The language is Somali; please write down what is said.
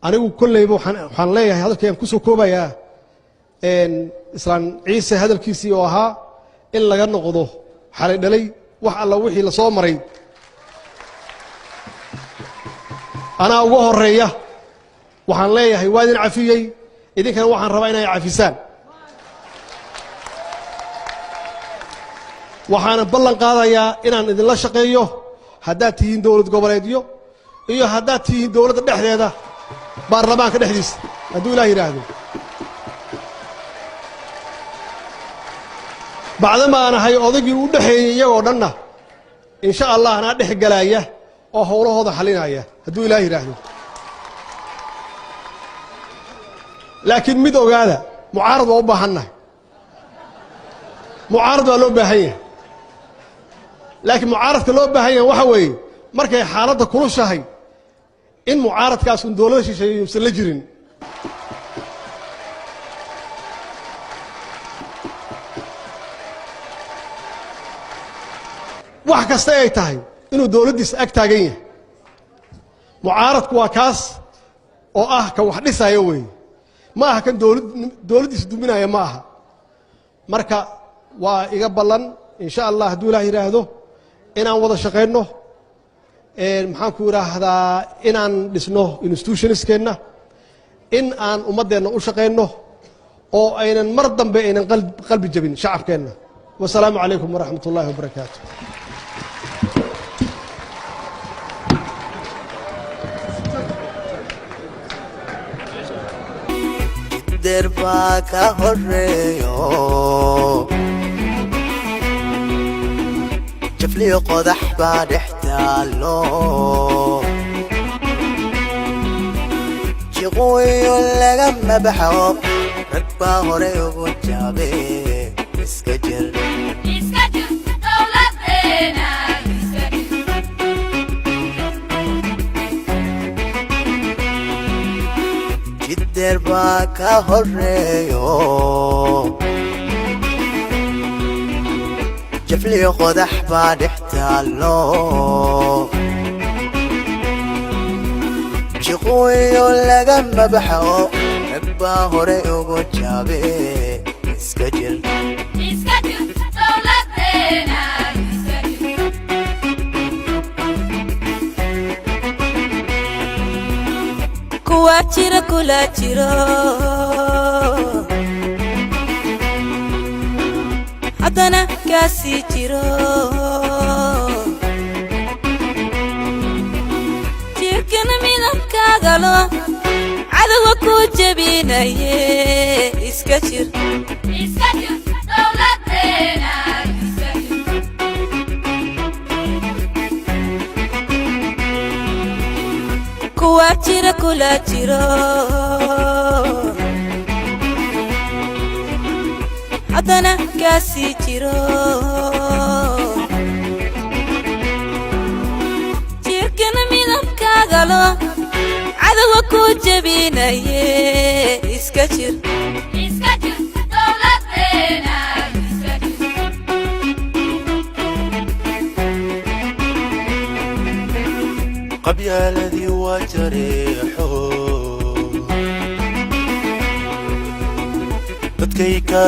anigu kullayba waxaan leeyahay hadalkayaan ku soo koobayaa islaan ciise hadalkiisii oo ahaa in laga noqdo xalay dhalay wax alla wixii la soo maray anaa ugu horeeya waxaan leeyahay waa idin cafiyey idinkana waxaan rabaa inay cafisaan waxaan ballan qaadayaa inaan idinla shaqeeyo haddaad tihiin dowlad goboleedyo iyo haddaad tihiin dowladda dhexdeeda baarlamaanka dhexdiisa hadduu ilaah yidhaahdo bacdama aan ahay odaygii u dhexeeyey iyagoo dhanna insha allah anaa dhex galaaya oo howlahooda xalinaya hadduu ilaah yidhaahdo laakiin mid ogaada mucaarad waa u baahannahay mucaarad waa loo baahan yahay laakiin mucaaradka loo baahan yahay waxa weeye markay xaaladda kulushahay in mucaaradkaas un dowladda shisheeye uusan la jirin wax kasta ay tahay inuu dowladdiisa ag taagan yahay mucaaradku waa kaas oo ah ka wax dhisaya weeye ma aha kan dowladdiisa duminaya ma aha marka waa iga ballan insha allah hadduu ilaah yidhaahdo inaan wada shaqayno maxaan ku idhaahdaa inaan dhisno institutionskeenna in aan ummaddeenna u shaqayno oo aynan mar dambe aynan qalbi jabin shacabkeenna wasalaamu calaykum waraxmat ullaahi wabarakaatu derba ka horeeyo jafliyo qodax baa dhex taalo jiqooyo lagama baxo rag baa hore ugu jaabe iska jir dowladeena derba ka horeeyo jafliyo qodax baa dhex taalo jiqooyo lagama baxo rag baa hore ugu jaabe iska jir dowladeena kuwa jira kula jiro haddana kaasii jiro jirkana midabkaagalo cadowga ku jabinaye iska jir dowladeena kuwa jira kula jiro haddana kaasii jiro jirkana midabkaagalo cadowga ku jabinaye iska jir dowladeena qabyaaladii waa jareexo dadkay ka